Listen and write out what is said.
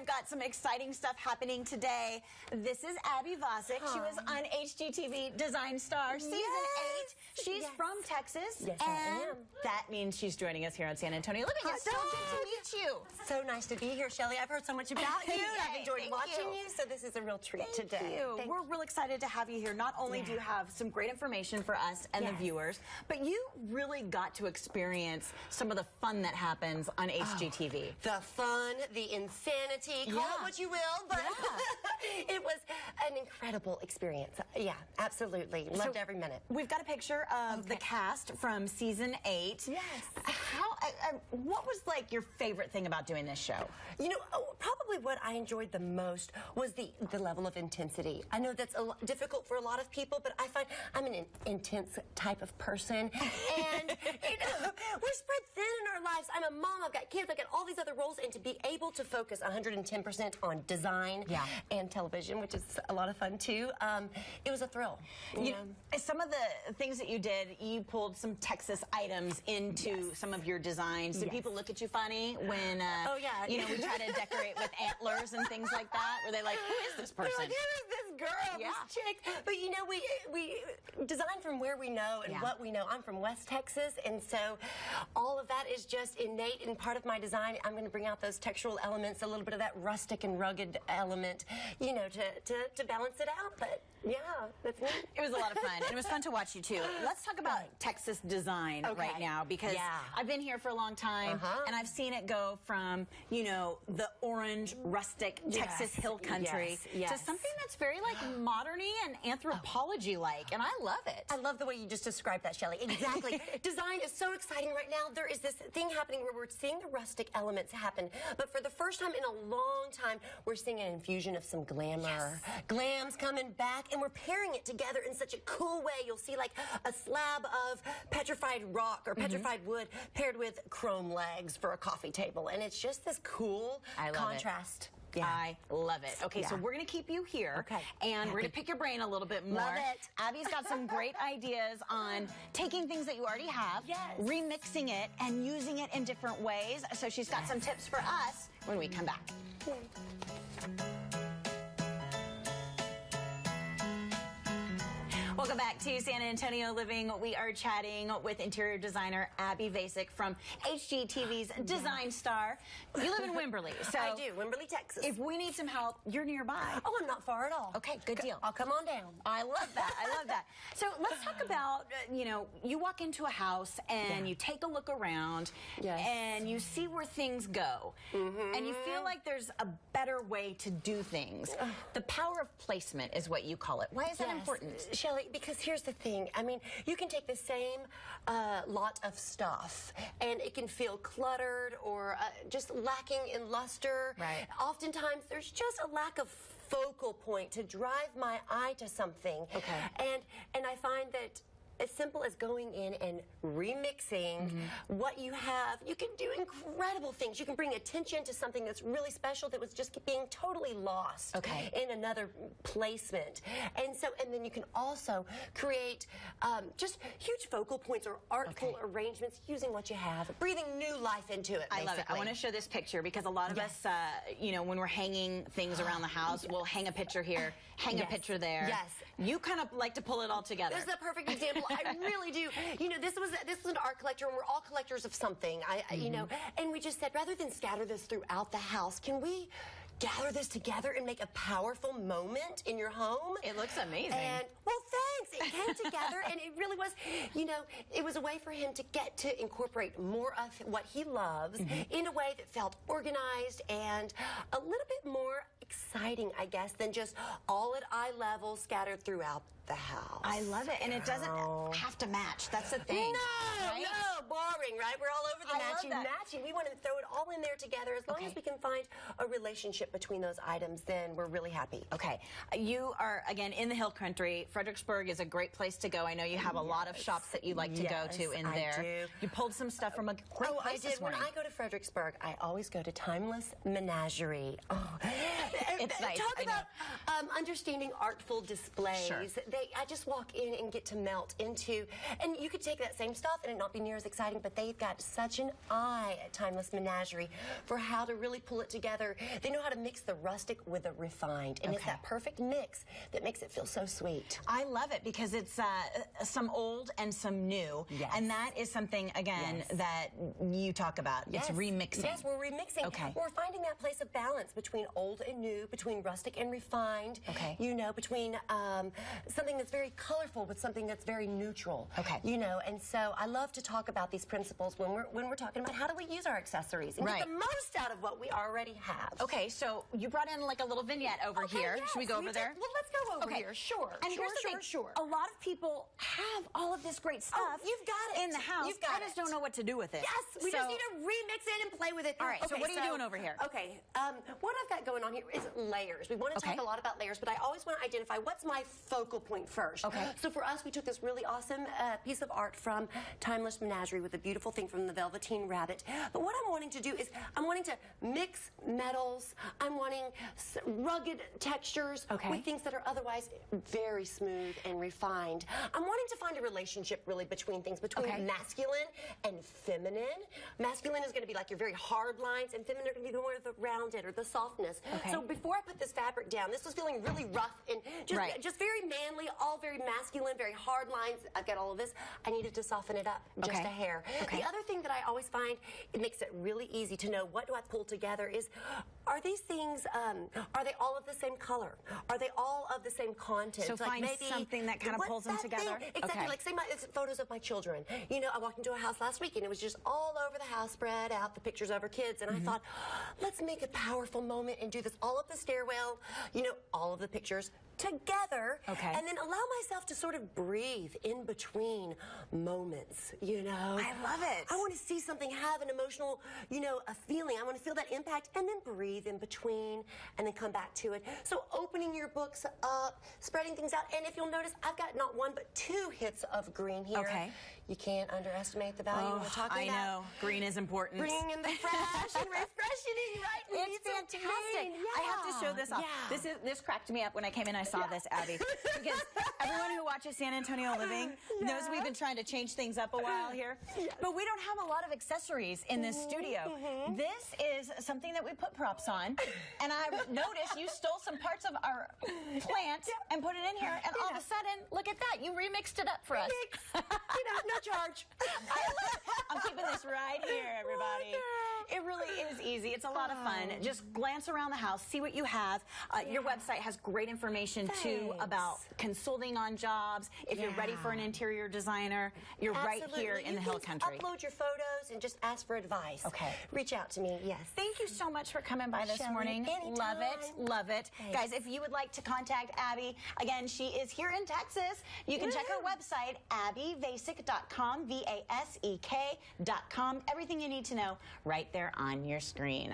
we've got some exciting stuff happening today. This is Abby Vasek. She was on HGTV Design Star Season 8. She's from Texas. Yes, and I am. that means she's joining us here on San Antonio Living. It's so good to meet you. So nice to be here, Shelly. I've heard so much about you. I've enjoyed watching you, so this is a real treat today. We're real excited to have you here. Not only do you have some great information for us and the viewers, but you really got to experience some of the fun that happens on HGTV. The fun, the insanity, call it what you will, but it was an incredible experience. Yeah, absolutely. Loved every minute. We've got a picture of the cast from Season 8. Yes. What was like your favorite thing about doing this show? You know, probably what I enjoyed the most was the level of intensity. I know that's difficult for a lot of people, but I find I'm an intense type of person. And, you know, we're spread thin in our lives. I'm a mom, I've got kids, I've got all these other roles, and to be able to focus 110% on design and television, which is a lot of fun too, it was a thrill. Some of the things that you did, you pulled some Texas items into some of your designs. Did people look at you funny when, you know, we try to decorate with antlers and things like that? Were they like, who is this person? They're like, who is this girl, this chick? But you know, we design from where we know and what we know. I'm from West Texas, and so all of that is just innate and part of my design. I'm going to bring out those textural elements, a little bit of that rustic and rugged element, you know, to balance it out. But yeah, that's neat. It was a lot of fun, and it was fun to watch you too. Let's talk about Texas design right now, because I've been here for a long time, and I've seen it go from, you know, the orange, rustic Texas hill country to something that's very like modern-y and anthropology-like, and I love it. I love the way you just described that, Shelly. Exactly. Design is so exciting right now. There is this thing happening where we're seeing the rustic elements happen, but for the first time in a long time, we're seeing an infusion of some glamour. Glam's coming back, and we're pairing it together in such a cool way. You'll see like a slab of petrified rock or petrified wood paired with chrome legs for a coffee table, and it's just this cool contrast. I love it. Okay, so we're going to keep you here, and we're going to pick your brain a little bit more. Love it. Abby's got some great ideas on taking things that you already have, remixing it, and using it in different ways. So she's got some tips for us when we come back. Welcome back to San Antonio Living. We are chatting with interior designer Abby Vasek from HGTV's Design Star. You live in Wimberley. So I do, Wimberley, Texas. If we need some help, you're nearby. Oh, I'm not far at all. Okay, good deal. I'll come on down. I love that. I love that. So let's talk about, you know, you walk into a house and you take a look around and you see where things go. And you feel like there's a better way to do things. The power of placement is what you call it. Why is that important? Shelly, because here's the thing. I mean, you can take the same lot of stuff and it can feel cluttered or just lacking in luster. Oftentimes, there's just a lack of focal point to drive my eye to something. And I find that as simple as going in and remixing what you have, you can do incredible things. You can bring attention to something that's really special that was just being totally lost in another placement. And then you can also create just huge focal points or artful arrangements using what you have, breathing new life into it, I love it. I want to show this picture because a lot of us, you know, when we're hanging things around the house, we'll hang a picture here, hang a picture there. You kind of like to pull it all together. This is a perfect example. I really do. You know, this was an art collector, and we're all collectors of something. You know, and we just said, rather than scatter this throughout the house, can we gather this together and make a powerful moment in your home? It looks amazing. And, well, thanks. It came together, and it really was, you know, it was a way for him to get to incorporate more of what he loves in a way that felt organized and a little bit more exciting, I guess, than just all at eye level scattered throughout the house. I love it, and it doesn't have to match. That's the thing. No, boring, right? We're all over the matching. We want to throw it all in there together. As long as we can find a relationship between those items, then we're really happy. Okay. You are, again, in the hill country. Fredericksburg is a great place to go. I know you have a lot of shops that you like to go to in there. I do. You pulled some stuff from a great place I did. When I go to Fredericksburg, I always go to Timeless Menagerie. It's nice. Talk about understanding artful displays. Sure. I just walk in and get to melt into, and you could take that same stuff and it not be near as exciting, but they've got such an eye at Timeless Menagerie for how to really pull it together. They know how to mix the rustic with the refined, and it's that perfect mix that makes it feel so sweet. I love it because it's some old and some new, and that is something, again, that you talk about. It's remixing. Yes, we're remixing. Okay. We're finding that place of balance between old and new, between rustic and refined, you know, between something that's very colorful with something that's very neutral, you know, and so I love to talk about these principles when we're talking about how do we use our accessories and get the most out of what we already have. Okay, so you brought in like a little vignette over here. Yes, Should we go over there? Well, let's go over here. Sure. And here's the thing. A lot of people have all of this great stuff you've got it. in the house. You've got I just don't know what to do with it. Yes, we just need to remix it and play with it. All right, so what are you doing over here? Okay, what I've got going on here is layers. We want to talk a lot about layers, but I always want to identify what's my focal point first. Okay. So for us, we took this really awesome piece of art from Timeless Menagerie with a beautiful thing from the Velveteen Rabbit. But what I'm wanting to do is I'm wanting to mix metals. I'm wanting rugged textures with things that are otherwise very smooth and refined. I'm wanting to find a relationship really between things, between masculine and feminine. Masculine is going to be like your very hard lines, and feminine are going to be more of the rounded or the softness. So before I put this fabric down, this was feeling really rough and just very manly, all very masculine, very hard lines. I've got all of this. I needed to soften it up just a hair. The other thing that I always find, it makes it really easy to know what do I pull together is, are these things, are they all of the same color? Are they all of the same content? So find something that kind of pulls them together? Exactly, like say it's photos of my children. You know, I walked into a house last week and it was just all over the house, spread out, the pictures of our kids, and I thought, let's make a powerful moment and do this all up the stairwell, you know, all of the pictures together, and then allow myself to sort of breathe in between moments, you know. I love it. I want to see something have an emotional, you know, a feeling. I want to feel that impact and then breathe in between and then come back to it. So opening your books up, spreading things out, and if you'll notice, I've got not one but two hits of green here. You can't underestimate the value we're talking about. I know. Green is important. Bringing in the fresh and refreshing, right? It's fantastic. I have to show this off. This cracked me up when I came in. I saw this, Abby, because everyone who watches San Antonio Living knows we've been trying to change things up a while here, but we don't have a lot of accessories in this studio. This is something that we put props on, and I noticed you stole some parts of our plant and put it in here, and all of a sudden, look at that, you remixed it up for us. You know, no charge. I'm keeping this right here, everybody. It really is easy. It's a lot of fun. Just glance around the house, see what you have. Your website has great information, too, about consulting on jobs. If you're ready for an interior designer, you're right here in the Hill Country. Upload your photos and just ask for advice. Reach out to me, Thank you so much for coming by this morning. Anytime. Love it, love it. Guys, if you would like to contact Abby, again, she is here in Texas. You can check her website, abbyvasek.com, VASEK.com. Everything you need to know right there on your screen.